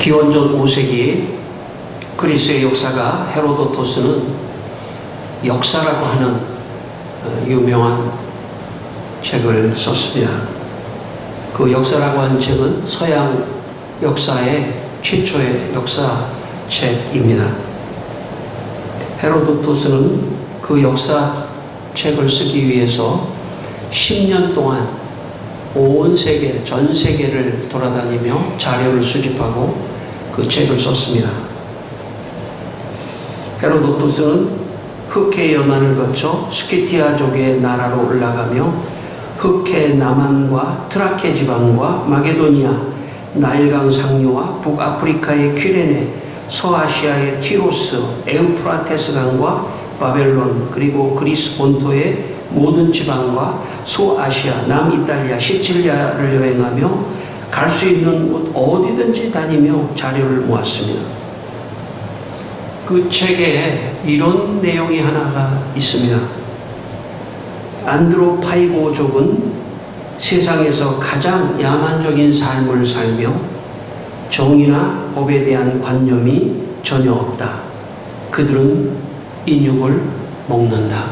기원전 5세기 그리스의 역사가 헤로도토스는 역사라고 하는 유명한 책을 썼습니다. 그 역사라고 하는 책은 서양 역사의 최초의 역사책입니다. 헤로도토스는 그 역사책을 쓰기 위해서 10년 동안 온 세계, 전 세계를 돌아다니며 자료를 수집하고 그 책을 썼습니다. 헤로도토스는 흑해 연안을 거쳐 스키티아족의 나라로 올라가며 흑해 남한과 트라케 지방과 마게도니아, 나일강 상류와 북아프리카의 퀴레네, 서아시아의 티로스, 에우프라테스 강과 바벨론, 그리고 그리스 본토의 모든 지방과 소아시아, 남이탈리아, 시칠리아를 여행하며 갈 수 있는 곳 어디든지 다니며 자료를 모았습니다. 그 책에 이런 내용이 하나가 있습니다. 안드로파이고족은 세상에서 가장 야만적인 삶을 살며 정의나 법에 대한 관념이 전혀 없다. 그들은 인육을 먹는다.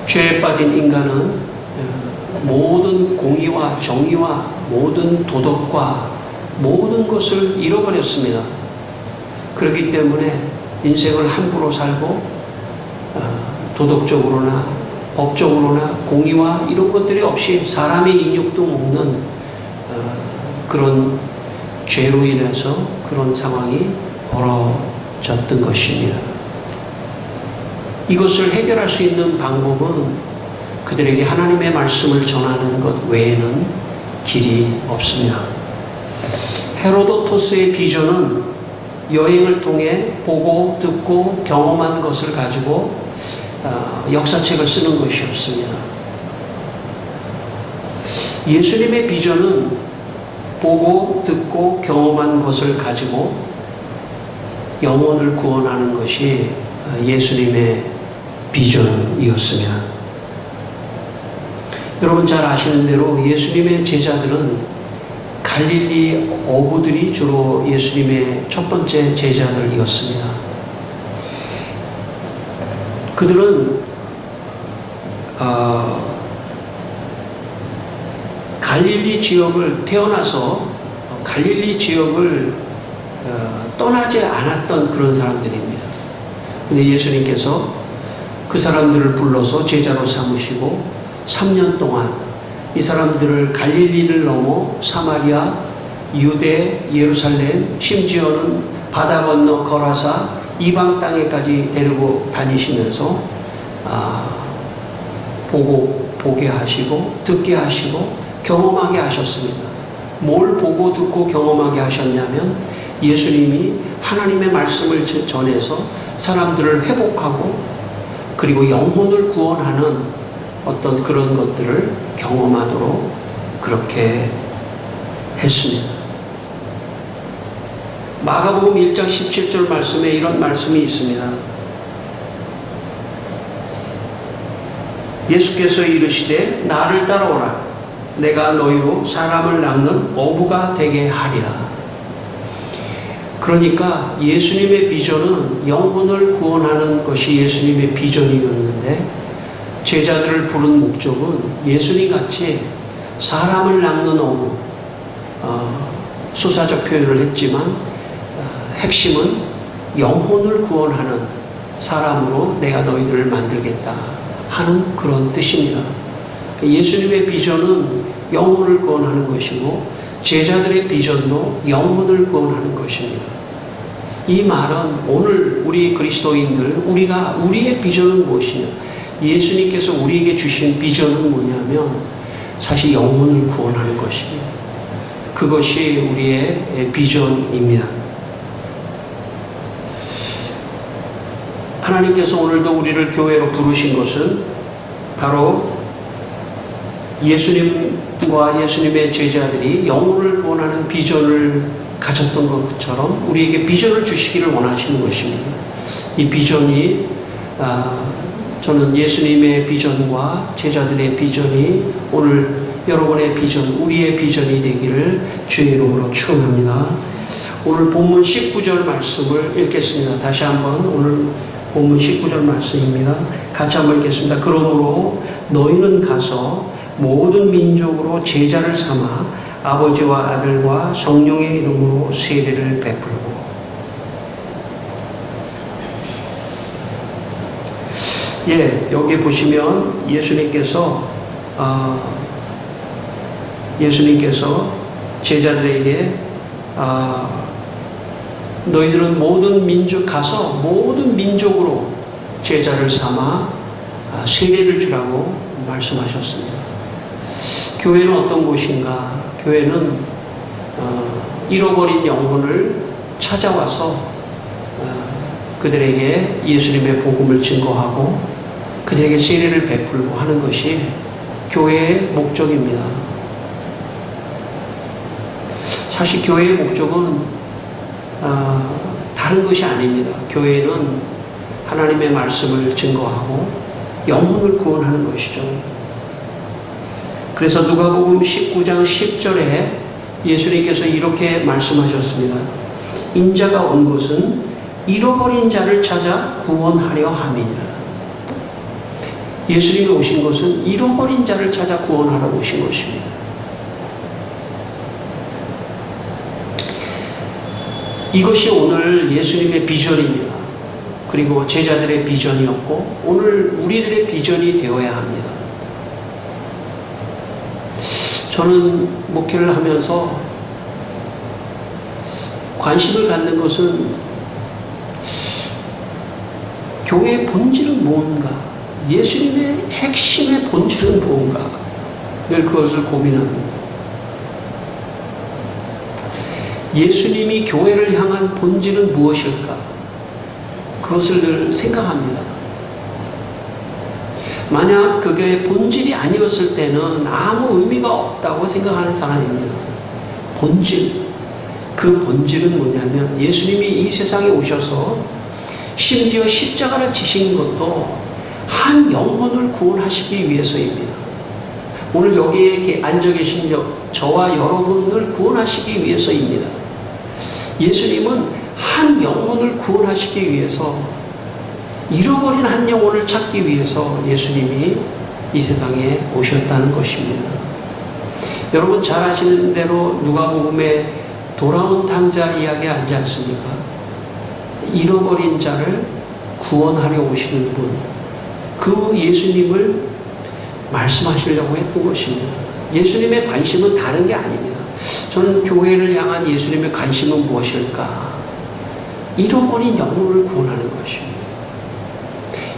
죄에 빠진 인간은 모든 공의와 정의와 모든 도덕과 모든 것을 잃어버렸습니다. 그렇기 때문에 인생을 함부로 살고 도덕적으로나 법적으로나 공의와 이런 것들이 없이 사람의 인육도 먹는 그런 죄로 인해서 그런 상황이 벌어졌던 것입니다. 이것을 해결할 수 있는 방법은 그들에게 하나님의 말씀을 전하는 것 외에는 길이 없습니다. 헤로도토스의 비전은 여행을 통해 보고 듣고 경험한 것을 가지고 역사책을 쓰는 것이었습니다. 예수님의 비전은 보고 듣고 경험한 것을 가지고 영혼을 구원하는 것이 예수님의 비전이었습니다. 여러분 잘 아시는 대로 예수님의 제자들은 갈릴리 어부들이 주로 예수님의 첫 번째 제자들이었습니다. 그들은 갈릴리 지역을 태어나서 갈릴리 지역을 떠나지 않았던 그런 사람들입니다. 근데 예수님께서 그 사람들을 불러서 제자로 삼으시고 3년 동안 이 사람들을 갈릴리를 넘어 사마리아, 유대, 예루살렘, 심지어는 바다 건너 거라사 이방 땅에까지 데리고 다니시면서 보게 하시고 듣게 하시고 경험하게 하셨습니다. 뭘 보고 듣고 경험하게 하셨냐면 예수님이 하나님의 말씀을 전해서 사람들을 회복하고 그리고 영혼을 구원하는 어떤 그런 것들을 경험하도록 그렇게 했습니다. 마가복음 1장 17절 말씀에 이런 말씀이 있습니다. 예수께서 이르시되 나를 따라오라. 내가 너희로 사람을 낚는 어부가 되게 하리라. 그러니까 예수님의 비전은 영혼을 구원하는 것이 예수님의 비전이었는데 제자들을 부른 목적은 예수님 같이 사람을 낚는 어부, 수사적 표현을 했지만 핵심은 영혼을 구원하는 사람으로 내가 너희들을 만들겠다 하는 그런 뜻입니다. 예수님의 비전은 영혼을 구원하는 것이고 제자들의 비전도 영혼을 구원하는 것입니다. 이 말은 오늘 우리 그리스도인들 우리의 비전은 무엇이냐? 예수님께서 우리에게 주신 비전은 뭐냐면 사실 영혼을 구원하는 것입니다. 그것이 우리의 비전입니다. 하나님께서 오늘도 우리를 교회로 부르신 것은 바로 예수님과 예수님의 제자들이 영혼을 구원하는 비전을 가졌던 것처럼 우리에게 비전을 주시기를 원하시는 것입니다. 이 비전이 저는 예수님의 비전과 제자들의 비전이 오늘 여러분의 비전, 우리의 비전이 되기를 주의 이름으로 축원합니다. 오늘 본문 19절 말씀을 읽겠습니다. 다시 한번 오늘 본문 19절 말씀입니다. 같이 한번 읽겠습니다. 그러므로 너희는 가서 모든 민족으로 제자를 삼아 아버지와 아들과 성령의 이름으로 세례를 베풀고. 여기 보시면 예수님께서 제자들에게 너희들은 모든 민족 가서 모든 민족으로 제자를 삼아 세례를 주라고 말씀하셨습니다. 교회는 어떤 곳인가? 교회는 잃어버린 영혼을 찾아와서 그들에게 예수님의 복음을 증거하고 그들에게 세례를 베풀고 하는 것이 교회의 목적입니다. 사실 교회의 목적은 다른 것이 아닙니다. 교회는 하나님의 말씀을 증거하고 영혼을 구원하는 것이죠. 그래서 누가복음 19장 10절에 예수님께서 이렇게 말씀하셨습니다. 인자가 온 것은 잃어버린 자를 찾아 구원하려 함이니라. 예수님이 오신 것은 잃어버린 자를 찾아 구원하러 오신 것입니다. 이것이 오늘 예수님의 비전입니다. 그리고 제자들의 비전이었고 오늘 우리들의 비전이 되어야 합니다. 저는 목회를 하면서 관심을 갖는 것은 교회의 본질은 무엇인가? 예수님의 핵심의 본질은 무엇인가? 늘 그것을 고민합니다. 예수님이 교회를 향한 본질은 무엇일까? 그것을 늘 생각합니다. 만약 그게 본질이 아니었을 때는 아무 의미가 없다고 생각하는 사람입니다. 본질. 그 본질은 뭐냐면 예수님이 이 세상에 오셔서 심지어 십자가를 지신 것도 한 영혼을 구원하시기 위해서입니다. 오늘 여기에 앉아 계신 저와 여러분을 구원하시기 위해서입니다. 예수님은 한 영혼을 구원하시기 위해서 잃어버린 한 영혼을 찾기 위해서 예수님이 이 세상에 오셨다는 것입니다. 여러분 잘 아시는 대로 누가복음에 돌아온 탕자 이야기 알지 않습니까? 잃어버린 자를 구원하려 오시는 분, 그 예수님을 말씀하시려고 했던 것입니다. 예수님의 관심은 다른 게 아닙니다. 저는 교회를 향한 예수님의 관심은 무엇일까? 잃어버린 영혼을 구원하는 것입니다.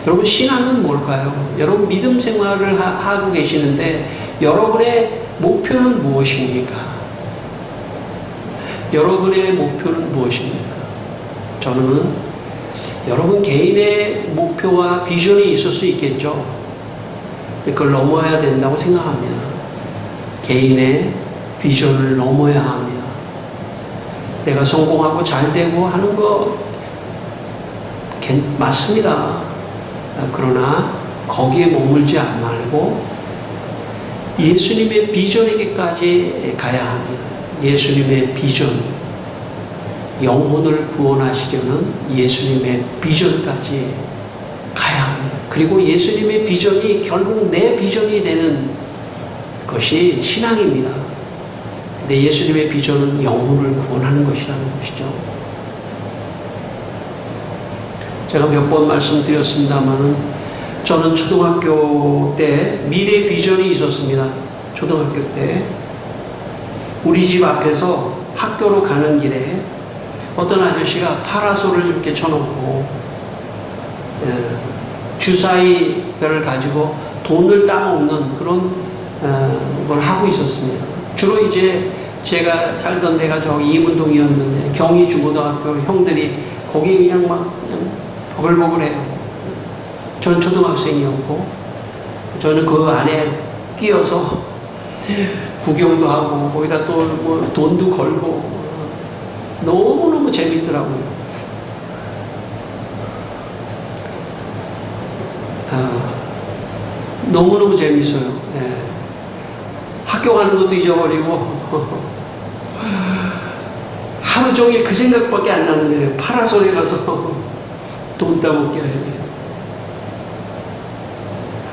여러분 신앙은 뭘까요? 여러분 믿음 생활을 하고 계시는데 여러분의 목표는 무엇입니까? 여러분의 목표는 무엇입니까? 저는 여러분 개인의 목표와 비전이 있을 수 있겠죠. 그걸 넘어야 된다고 생각합니다. 개인의 비전을 넘어야 합니다. 내가 성공하고 잘되고 하는 거 맞습니다. 그러나 거기에 머물지 말고 예수님의 비전에게까지 가야 합니다. 예수님의 비전, 영혼을 구원하시려는 예수님의 비전까지 가야 합니다. 그리고 예수님의 비전이 결국 내 비전이 되는 것이 신앙입니다. 근데 예수님의 비전은 영혼을 구원하는 것이라는 것이죠. 제가 몇 번 말씀드렸습니다만은 저는 초등학교 때 미래 비전이 있었습니다. 초등학교 때 우리 집 앞에서 학교로 가는 길에 어떤 아저씨가 파라솔을 이렇게 쳐놓고 주사위를 가지고 돈을 따먹는 그런 걸 하고 있었습니다. 주로 이제 제가 살던 데가 저기 이문동이었는데 경희중고등학교 형들이 거기 그냥 버글버글해요. 저는 초등학생이었고 저는 그 안에 끼어서 구경도 하고 거기다 또 뭐 돈도 걸고 너무너무 재밌더라고요. 너무너무 재밌어요. 학교 가는 것도 잊어버리고 하루 종일 그 생각밖에 안 나는 거예요. 파라솔에 가서 돈 따먹게 해야 돼요.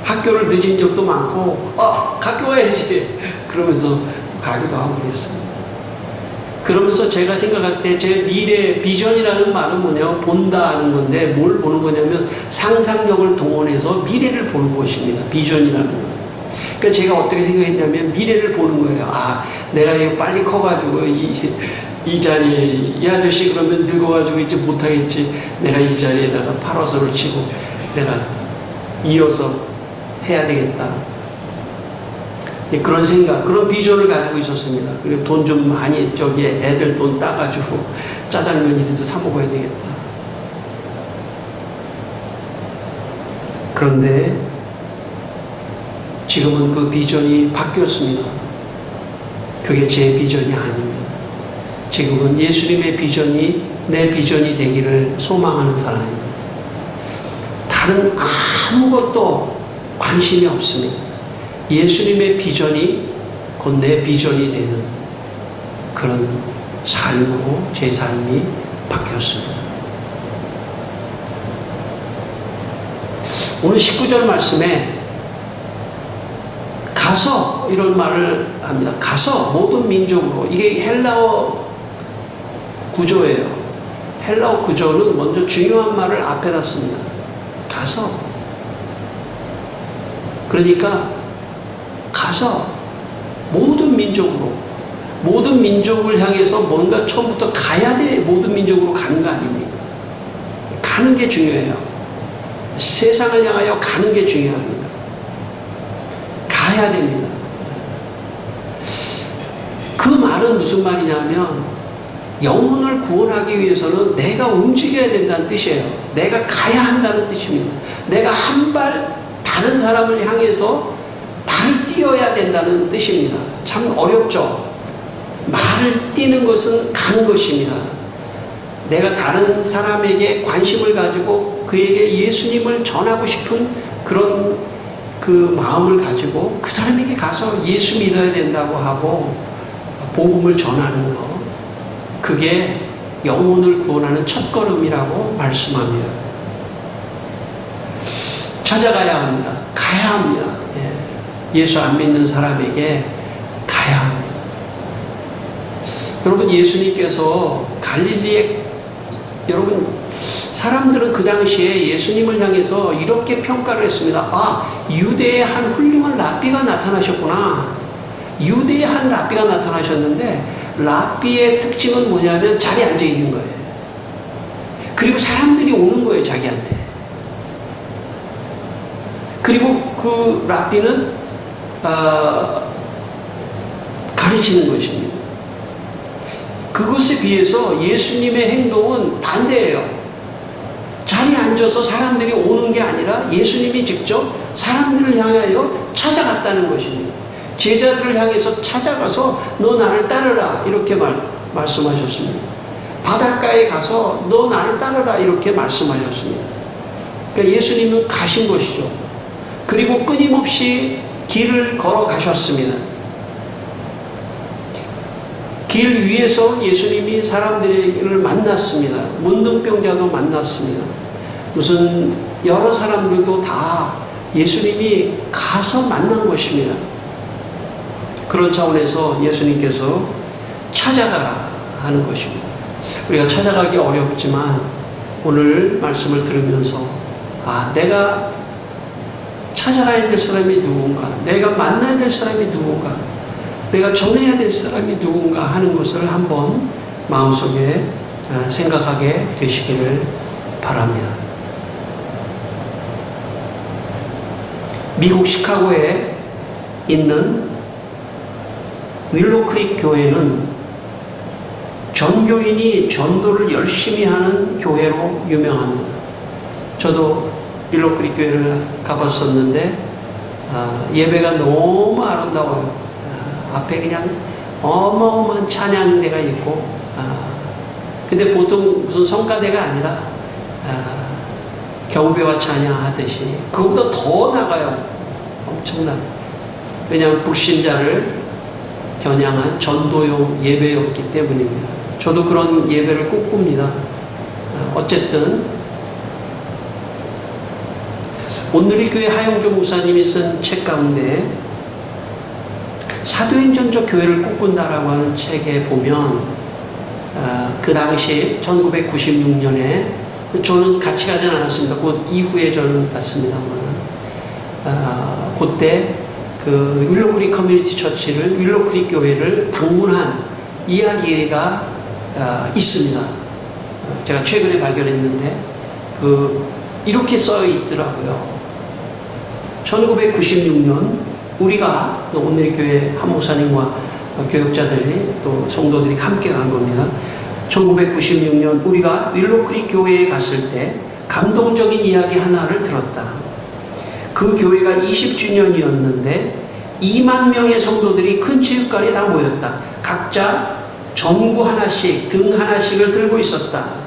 학교를 늦은 적도 많고 학교 가야지 그러면서 가기도 하고 그랬어요. 그러면서 제가 생각할 때 제 미래 비전이라는 말은 뭐냐면 본다는 건데 뭘 보는 거냐면 상상력을 동원해서 미래를 보는 것입니다. 비전이라는 건. 그러니까 제가 어떻게 생각했냐면 미래를 보는 거예요. 내가 이거 빨리 커가지고 이 자리에 이 아저씨 그러면 늙어가지고 이제 못하겠지. 내가 이 자리에다가 파라솔을 치고 내가 이어서 해야 되겠다. 그런 생각, 그런 비전을 가지고 있었습니다. 그리고 돈 좀 많이 애들 돈 따가지고 짜장면이라도 사 먹어야 되겠다. 그런데 지금은 그 비전이 바뀌었습니다. 그게 제 비전이 아닙니다. 지금은 예수님의 비전이 내 비전이 되기를 소망하는 사람입니다. 다른 아무것도 관심이 없습니다. 예수님의 비전이 곧 내 비전이 되는 그런 삶으로 제 삶이 바뀌었습니다. 오늘 19절 말씀에 가서 이런 말을 합니다. 가서 모든 민족으로. 이게 헬라어 구조예요. 헬라어 구조는 먼저 중요한 말을 앞에다 씁니다. 가서. 그러니까 가서 모든 민족으로, 모든 민족을 향해서 뭔가 처음부터 가야 돼. 모든 민족으로 가는 거 아닙니까? 가는 게 중요해요. 세상을 향하여 가는 게 중요합니다. 가야 됩니다. 그 말은 무슨 말이냐면 영혼을 구원하기 위해서는 내가 움직여야 된다는 뜻이에요. 내가 가야 한다는 뜻입니다. 내가 한 발 다른 사람을 향해서 말을 띄어야 된다는 뜻입니다. 참 어렵죠. 말을 띄는 것은 가는 것입니다. 내가 다른 사람에게 관심을 가지고 그에게 예수님을 전하고 싶은 그런 그 마음을 가지고 그 사람에게 가서 예수 믿어야 된다고 하고 복음을 전하는 것, 그게 영혼을 구원하는 첫걸음이라고 말씀합니다. 찾아가야 합니다. 가야 합니다. 예수 안 믿는 사람에게 가야 합니다. 여러분, 예수님께서 갈릴리에, 여러분, 사람들은 그 당시에 예수님을 향해서 이렇게 평가를 했습니다. 유대의 한 훌륭한 랍비가 나타나셨구나. 유대의 한 랍비가 나타나셨는데 랍비의 특징은 뭐냐면 자리에 앉아 있는 거예요. 그리고 사람들이 오는 거예요, 자기한테. 그리고 그 랍비는 가르치는 것입니다. 그것에 비해서 예수님의 행동은 반대예요. 자리에 앉아서 사람들이 오는 게 아니라 예수님이 직접 사람들을 향하여 찾아갔다는 것입니다. 제자들을 향해서 찾아가서 너 나를 따르라 이렇게 말씀하셨습니다. 바닷가에 가서 너 나를 따르라 이렇게 말씀하셨습니다. 그러니까 예수님은 가신 것이죠. 그리고 끊임없이 길을 걸어가셨습니다. 길 위에서 예수님이 사람들을 만났습니다. 문둥병자도 만났습니다. 무슨 여러 사람들도 다 예수님이 가서 만난 것입니다. 그런 차원에서 예수님께서 찾아가라 하는 것입니다. 우리가 찾아가기 어렵지만 오늘 말씀을 들으면서 내가 찾아가야 될 사람이 누군가, 내가 만나야 될 사람이 누군가, 내가 전해야 될 사람이 누군가 하는 것을 한번 마음속에 생각하게 되시기를 바랍니다. 미국 시카고에 있는 윌로크릭 교회는 전교인이 전도를 열심히 하는 교회로 유명합니다. 저도 윌로크릭 교회를 가봤었는데 예배가 너무 아름다워요. 앞에 그냥 어마어마한 찬양대가 있고 근데 보통 무슨 성가대가 아니라 경배와 찬양하듯이 그것보다 더 나가요. 엄청나. 왜냐하면 불신자를 겨냥한 전도용 예배였기 때문입니다. 저도 그런 예배를 꿈꿉니다. 어쨌든 온누리교회 하영조 목사님이 쓴 책 가운데 사도행전적 교회를 꿈꾼다라고 하는 책에 보면 그 당시 1996년에 저는 같이 가진 않았습니다. 그 이후에 저는 갔습니다만 그때 그 윌로크릭 커뮤니티 처치를 윌로크릭 교회를 방문한 이야기가 있습니다. 제가 최근에 발견했는데 이렇게 써 있더라고요. 1996년 우리가 오늘의 교회 한 목사님과 교역자들이 또 성도들이 함께 간 겁니다. 1996년 우리가 윌로크릭 교회에 갔을 때 감동적인 이야기 하나를 들었다. 그 교회가 20주년이었는데 2만 명의 성도들이 큰 체육관에 다 모였다. 각자 전구 하나씩, 등 하나씩을 들고 있었다.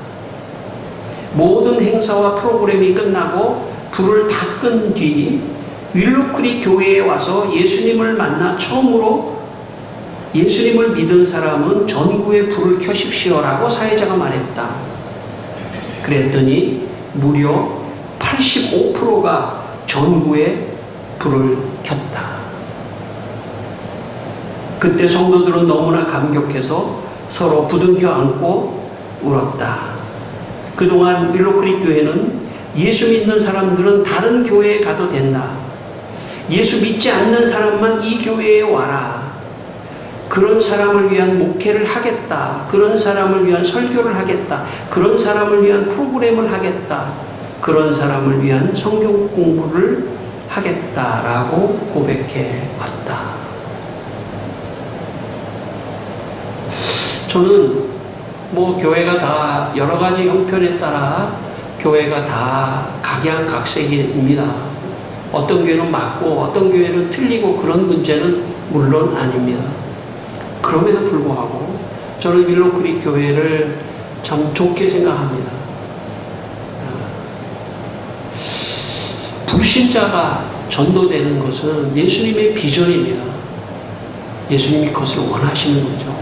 모든 행사와 프로그램이 끝나고 불을 다 끈 뒤 윌로크릭 교회에 와서 예수님을 만나 처음으로 예수님을 믿은 사람은 전구에 불을 켜십시오라고 사회자가 말했다. 그랬더니 무려 85%가 전구에 불을 켰다. 그때 성도들은 너무나 감격해서 서로 부둥켜 안고 울었다. 그동안 윌로크릭 교회는 예수 믿는 사람들은 다른 교회에 가도 된다. 예수 믿지 않는 사람만 이 교회에 와라. 그런 사람을 위한 목회를 하겠다. 그런 사람을 위한 설교를 하겠다. 그런 사람을 위한 프로그램을 하겠다. 그런 사람을 위한 성경 공부를 하겠다라고 고백해 왔다. 저는 교회가 다 여러 가지 형편에 따라 교회가 다 각양각색입니다. 어떤 교회는 맞고 어떤 교회는 틀리고 그런 문제는 물론 아닙니다. 그럼에도 불구하고 저는 윌로크릭 교회를 참 좋게 생각합니다. 불신자가 전도되는 것은 예수님의 비전입니다. 예수님이 그것을 원하시는 거죠.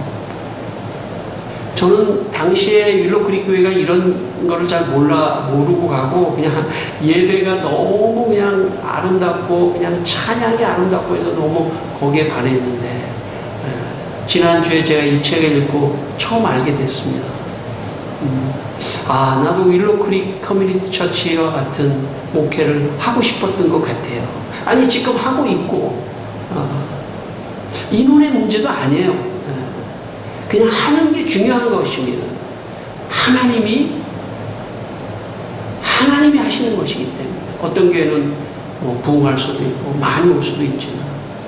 저는 당시에 윌로크릭 교회가 이런 거를 잘 모르고 가고 그냥 예배가 너무 그냥 아름답고 그냥 찬양이 아름답고 해서 너무 거기에 반했는데 지난주에 제가 이 책을 읽고 처음 알게 됐습니다. 나도 윌로크릭 커뮤니티 처치와 같은 목회를 하고 싶었던 것 같아요. 아니 지금 하고 있고 인원의 문제도 아니에요. 그냥 하는 게 중요한 것입니다. 하나님이 하시는 것이기 때문에 어떤 교회는 부흥할 수도 있고 많이 올 수도 있지만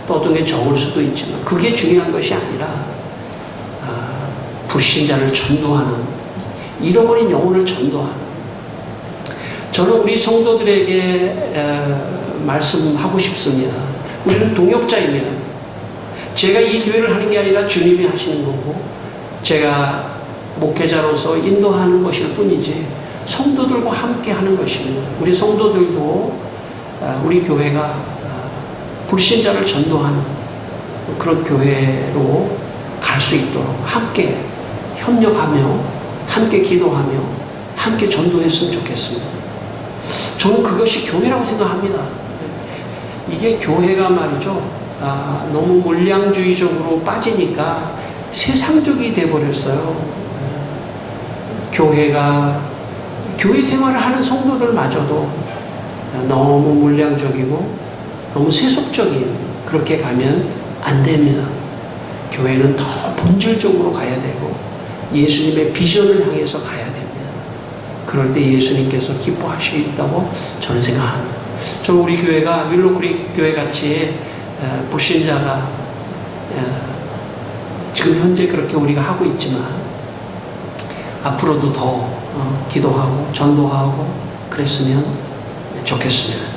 또 어떤 게 적을 수도 있지만 그게 중요한 것이 아니라 불신자를 전도하는 잃어버린 영혼을 전도하는 저는 우리 성도들에게 말씀하고 싶습니다. 우리는 동역자입니다. 제가 이 교회를 하는 게 아니라 주님이 하시는 거고 제가 목회자로서 인도하는 것일 뿐이지 성도들과 함께 하는 것입니다. 우리 성도들도 우리 교회가 불신자를 전도하는 그런 교회로 갈 수 있도록 함께 협력하며 함께 기도하며 함께 전도했으면 좋겠습니다. 저는 그것이 교회라고 생각합니다. 이게 교회가 말이죠. 너무 물량주의적으로 빠지니까 세상적이 돼버렸어요. 교회 생활을 하는 성도들마저도 너무 물량적이고 너무 세속적인 그렇게 가면 안 됩니다. 교회는 더 본질적으로 가야 되고 예수님의 비전을 향해서 가야 됩니다. 그럴 때 예수님께서 기뻐하시겠다고 저는 생각합니다. 저 우리 교회가 윌로크릭 교회 같이 불신자가 지금 현재 그렇게 우리가 하고 있지만 앞으로도 더 기도하고 전도하고 그랬으면 좋겠습니다.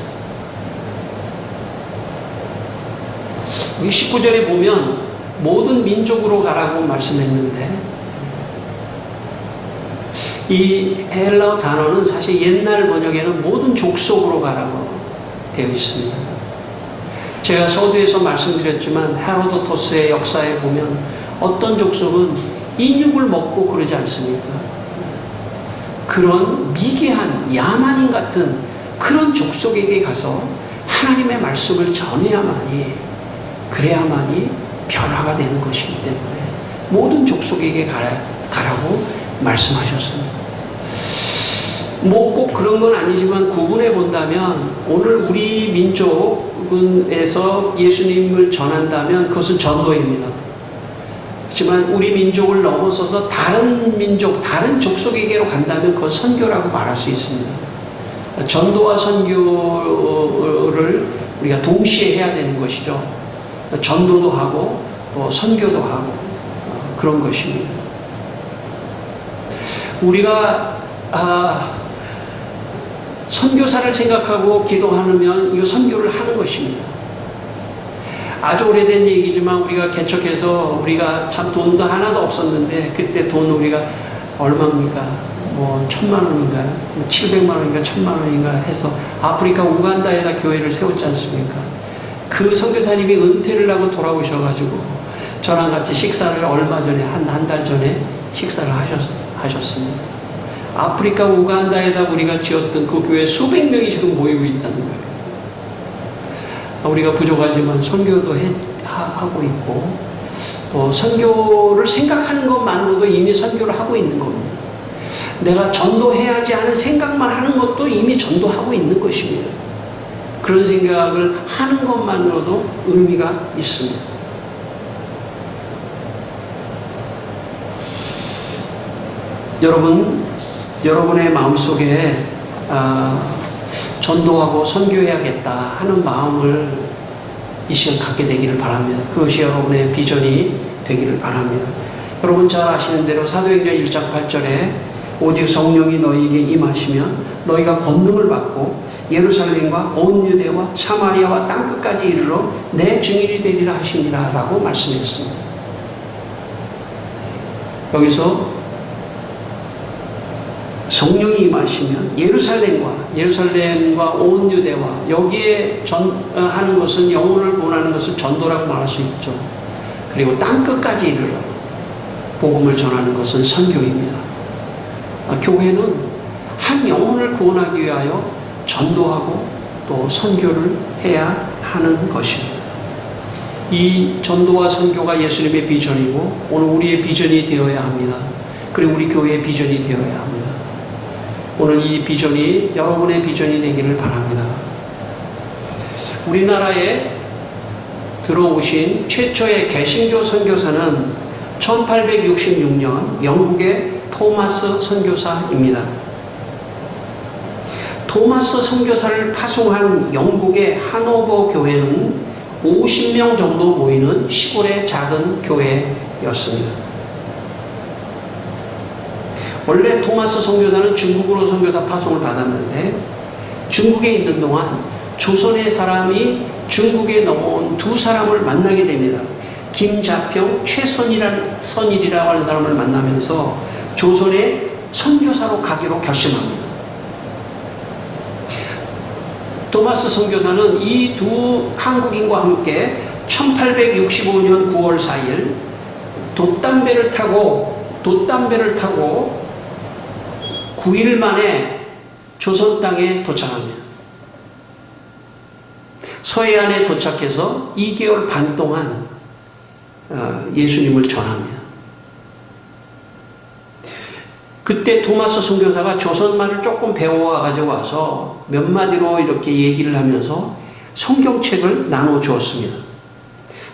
여기 19절에 보면 모든 민족으로 가라고 말씀했는데 이 헬라어 단어는 사실 옛날 번역에는 모든 족속으로 가라고 되어 있습니다. 제가 서두에서 말씀드렸지만 헤로도토스의 역사에 보면 어떤 족속은 인육을 먹고 그러지 않습니까? 그런 미개한 야만인 같은 그런 족속에게 가서 하나님의 말씀을 전해야만이, 그래야만이 변화가 되는 것이기 때문에 모든 족속에게 가라고 말씀하셨습니다. 뭐 꼭 그런 건 아니지만 구분해 본다면 오늘 우리 민족에서 예수님을 전한다면 그것은 전도입니다. 그렇지만 우리 민족을 넘어서서 다른 민족, 다른 족속에게로 간다면 그건 선교라고 말할 수 있습니다. 전도와 선교를 우리가 동시에 해야 되는 것이죠. 전도도 하고 선교도 하고 그런 것입니다. 우리가 선교사를 생각하고 기도하면 이 선교를 하는 것입니다. 아주 오래된 얘기지만 우리가 개척해서 우리가 참 돈도 하나도 없었는데 그때 돈 우리가 얼마입니까? 뭐 1,000만 원인가요? 700만 원인가 1,000만 원인가 해서 아프리카 우간다에다 교회를 세웠지 않습니까? 그 선교사님이 은퇴를 하고 돌아오셔가지고 저랑 같이 식사를 얼마 전에 한 달 전에 식사를 하셨습니다. 아프리카 우간다에다 우리가 지었던 그 교회 수백 명이 지금 모이고 있다는 거예요. 우리가 부족하지만 선교도 하고 있고 또 선교를 생각하는 것만으로도 이미 선교를 하고 있는 겁니다. 내가 전도해야지 하는 생각만 하는 것도 이미 전도하고 있는 것입니다. 그런 생각을 하는 것만으로도 의미가 있습니다. 여러분의 마음속에 전도하고 선교해야겠다 하는 마음을 이 시간 갖게 되기를 바랍니다. 그것이 여러분의 비전이 되기를 바랍니다. 여러분 잘 아시는 대로 사도행전 1장 8절에 오직 성령이 너희에게 임하시면 너희가 권능을 받고 예루살렘과 온 유대와 사마리아와 땅끝까지 이르러 내 증인이 되리라 하시니라 라고 말씀했습니다. 여기서 성령이 임하시면 예루살렘과 온 유대와 여기에 하는 것은 영혼을 보내는 것을 전도라고 말할 수 있죠. 그리고 땅끝까지 이르러 복음을 전하는 것은 선교입니다. 교회는 한 영혼을 구원하기 위하여 전도하고 또 선교를 해야 하는 것입니다. 이 전도와 선교가 예수님의 비전이고 오늘 우리의 비전이 되어야 합니다. 그리고 우리 교회의 비전이 되어야 합니다. 오늘 이 비전이 여러분의 비전이 되기를 바랍니다. 우리나라에 들어오신 최초의 개신교 선교사는 1866년 영국의 토마스 선교사입니다. 토마스 선교사를 파송한 영국의 하노버 교회는 50명 정도 모이는 시골의 작은 교회였습니다. 원래 토마스 선교사는 중국으로 선교사 파송을 받았는데 중국에 있는 동안 조선의 사람이 중국에 넘어온 두 사람을 만나게 됩니다. 김자평, 최선일이라고 하는 사람을 만나면서 조선의 선교사로 가기로 결심합니다. 토마스 선교사는 이 두 한국인과 함께 1865년 9월 4일 돛담배를 타고 9일 만에 조선 땅에 도착합니다. 서해안에 도착해서 2개월 반 동안 예수님을 전합니다. 그때 토마스 선교사가 조선말을 조금 배워가지고 와서 몇 마디로 이렇게 얘기를 하면서 성경책을 나눠 주었습니다.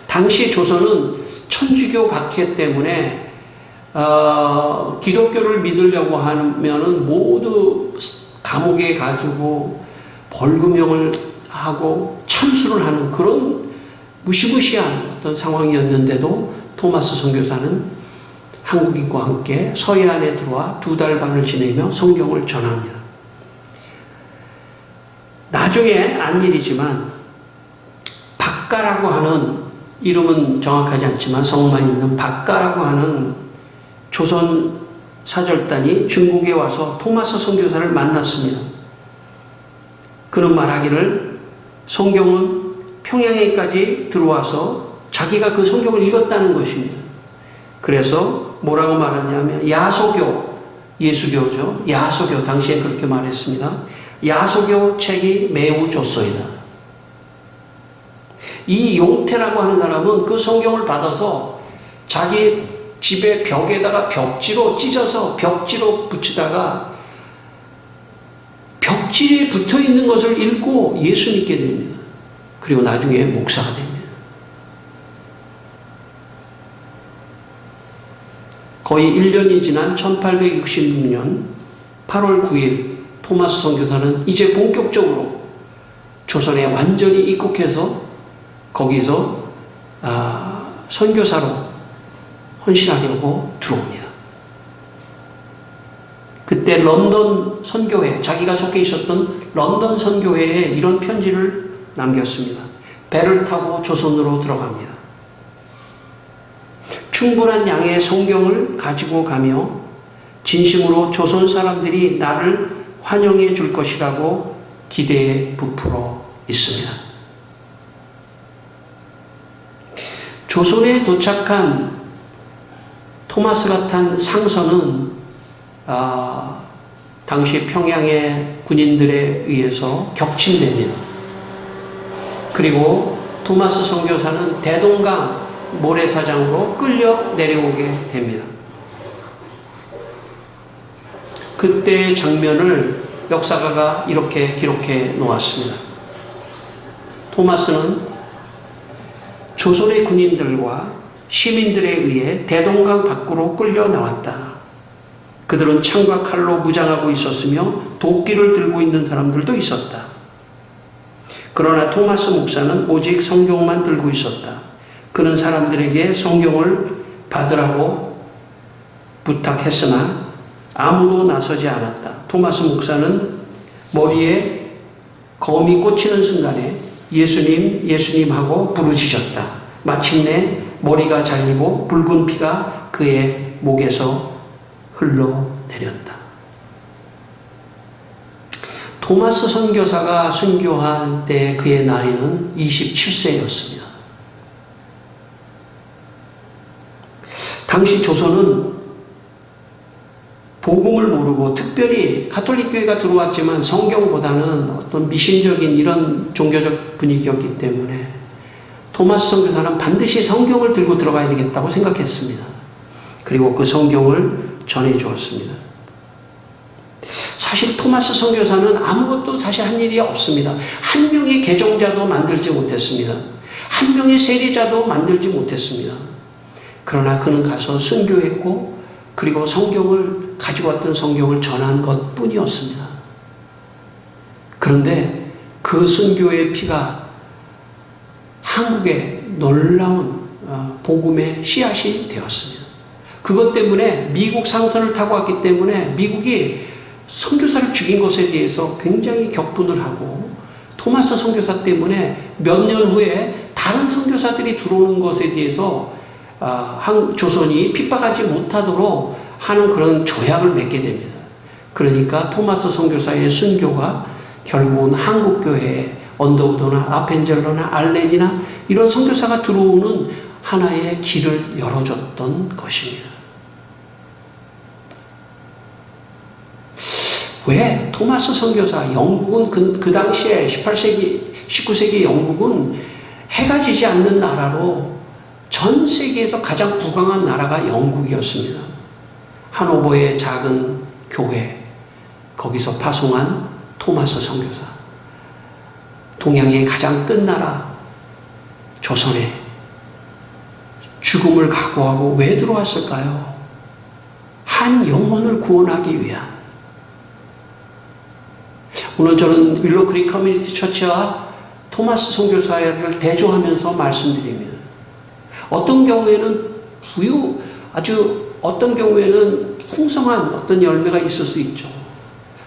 당시 조선은 천주교 박해 때문에 기독교를 믿으려고 하면은 모두 감옥에 가지고 벌금형을 하고 참수를 하는 그런 무시무시한 어떤 상황이었는데도 토마스 선교사는 한국인과 함께 서해안에 들어와 2달 반을 지내며 성경을 전합니다. 나중에 안 일이지만 박가라고 하는 이름은 정확하지 않지만 성만 있는 박가라고 하는 조선 사절단이 중국에 와서 토마스 선교사를 만났습니다. 그는 말하기를 성경은 평양에까지 들어와서 자기가 그 성경을 읽었다는 것입니다. 그래서 뭐라고 말하냐면 야소교, 예수교죠. 야소교, 당시에 그렇게 말했습니다. 야소교 책이 매우 좋소이다. 이 용태라고 하는 사람은 그 성경을 받아서 자기 집의 벽에다가 벽지로 찢어서 벽지로 붙이다가 벽지에 붙어 있는 것을 읽고 예수 믿게 됩니다. 그리고 나중에 목사가 됩니다. 거의 1년이 지난 1866년 8월 9일 토마스 선교사는 이제 본격적으로 조선에 완전히 입국해서 거기서 선교사로 헌신하려고 들어옵니다. 그때 런던 선교회, 자기가 속해 있었던 런던 선교회에 이런 편지를 남겼습니다. 배를 타고 조선으로 들어갑니다. 충분한 양의 성경을 가지고 가며 진심으로 조선 사람들이 나를 환영해 줄 것이라고 기대에 부풀어 있습니다. 조선에 도착한 토마스가 탄 상선은 당시 평양의 군인들에 의해서 격침됩니다. 그리고 토마스 선교사는 대동강 모래사장으로 끌려 내려오게 됩니다. 그때의 장면을 역사가가 이렇게 기록해 놓았습니다. 토마스는 조선의 군인들과 시민들에 의해 대동강 밖으로 끌려 나왔다. 그들은 창과 칼로 무장하고 있었으며 도끼를 들고 있는 사람들도 있었다. 그러나 토마스 목사는 오직 성경만 들고 있었다. 그는 사람들에게 성경을 받으라고 부탁했으나 아무도 나서지 않았다. 토마스 목사는 머리에 검이 꽂히는 순간에 예수님, 예수님 하고 부르짖었다. 마침내 머리가 잘리고 붉은 피가 그의 목에서 흘러내렸다. 토마스 선교사가 순교할 때 그의 나이는 27세였습니다. 당시 조선은 복음을 모르고 특별히 가톨릭 교회가 들어왔지만 성경보다는 어떤 미신적인 이런 종교적 분위기였기 때문에 토마스 선교사는 반드시 성경을 들고 들어가야 되겠다고 생각했습니다. 그리고 그 성경을 전해 주었습니다. 사실 토마스 선교사는 아무것도 사실 한 일이 없습니다. 한 명의 개종자도 만들지 못했습니다. 한 명의 세례자도 만들지 못했습니다. 그러나 그는 가서 순교했고 그리고 성경을 가지고 왔던 성경을 전한 것 뿐이었습니다. 그런데 그 순교의 피가 한국에 놀라운 복음의 씨앗이 되었습니다. 그것 때문에 미국 상선을 타고 왔기 때문에 미국이 선교사를 죽인 것에 대해서 굉장히 격분을 하고 토마스 선교사 때문에 몇 년 후에 다른 선교사들이 들어오는 것에 대해서 조선이 핍박하지 못하도록 하는 그런 조약을 맺게 됩니다. 그러니까 토마스 선교사의 순교가 결국은 한국교회에 언더우드나 아펜젤러나 알렌이나 이런 선교사가 들어오는 하나의 길을 열어줬던 것입니다. 왜 토마스 선교사, 영국은 그 당시에 18세기, 19세기 영국은 해가 지지 않는 나라로 전 세계에서 가장 부강한 나라가 영국이었습니다. 하노버의 작은 교회, 거기서 파송한 토마스 선교사. 동양의 가장 끝나라 조선에 죽음을 각오하고 왜 들어왔을까요? 한 영혼을 구원하기 위한. 오늘 저는 윌로크릭 커뮤니티 처치와 토마스 선교사를 대조하면서 말씀드립니다. 어떤 경우에는 어떤 경우에는 풍성한 어떤 열매가 있을 수 있죠.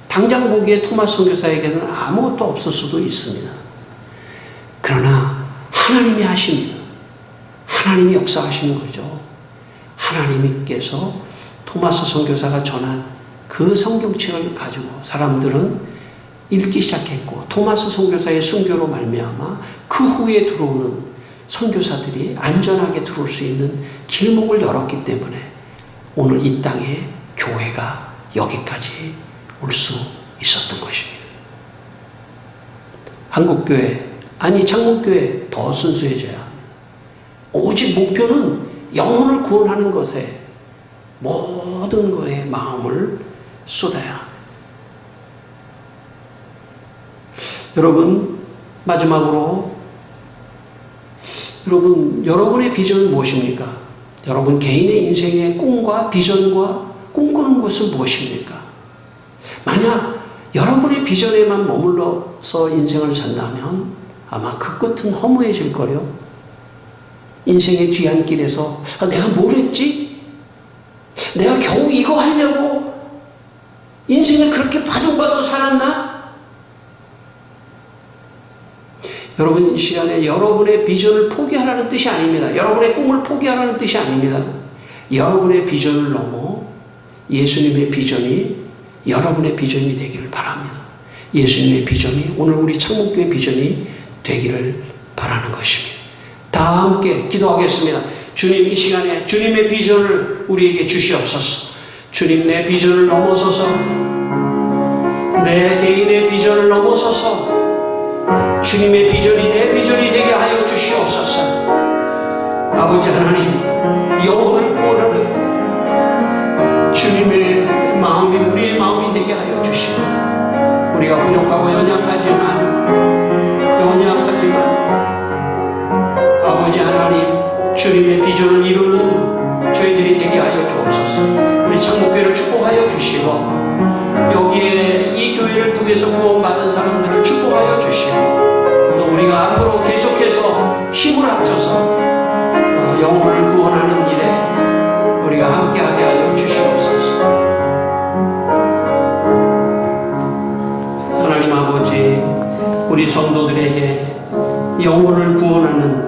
당장 보기에 토마스 선교사에게는 아무것도 없을 수도 있습니다. 그러나 하나님이 하십니다. 하나님이 역사하시는 거죠. 하나님께서 토마스 선교사가 전한 그 성경책을 가지고 사람들은 읽기 시작했고 토마스 선교사의 순교로 말미암아 그 후에 들어오는 선교사들이 안전하게 들어올 수 있는 길목을 열었기 때문에 오늘 이 땅에 교회가 여기까지 올 수 있었던 것입니다. 한국교회, 아니 창문교회 더 순수해져야 합니다. 오직 목표는 영혼을 구원하는 것에 모든 거에 마음을 쏟아야 합니다. 여러분, 마지막으로 여러분의 비전은 무엇입니까? 여러분 개인의 인생의 꿈과 비전과 꿈꾸는 것은 무엇입니까? 만약 여러분의 비전에만 머물러서 인생을 산다면 아마 그 끝은 허무해질 거요. 인생의 뒤안길에서 내가 뭘 했지? 내가 겨우 이거 하려고 인생을 그렇게 바둥바둥 살았나? 여러분 이 시간에 여러분의 비전을 포기하라는 뜻이 아닙니다. 여러분의 꿈을 포기하라는 뜻이 아닙니다. 여러분의 비전을 넘어 예수님의 비전이 여러분의 비전이 되기를 바랍니다. 예수님의 비전이 오늘 우리 창문교회 비전이 되기를 바라는 것입니다. 다 함께 기도하겠습니다. 주님 이 시간에 주님의 비전을 우리에게 주시옵소서. 주님 내 비전을 넘어서서 내 개인의 비전을 넘어서서 주님의 비전이 내 비전이 되게 하여 주시옵소서. 아버지 하나님 영혼을 구원하는 주님의 마음이 우리의 마음이 되게 하여 주시고 우리가 부족하고 연약하지만 아버지 하나님 주님의 비전을 이루는 저희들이 되게 하여 주옵소서. 우리 창문교회를 축복하여 주시고 여기에 이 교회를 통해서 구원받은 사람들을 축복하여 주시고 또 우리가 앞으로 계속해서 힘을 합쳐서 영혼을 구원하는 일에 우리가 함께하게 하여 주시옵소서. 하나님 아버지 우리 성도들에게 영혼을 구원하는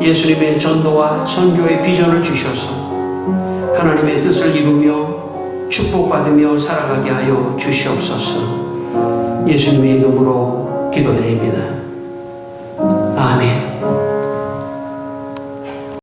예수님의 전도와 선교의 비전을 주셔서 하나님의 뜻을 이루며 축복받으며 살아가게 하여 주시옵소서. 예수님의 이름으로 기도드립니다. 아멘.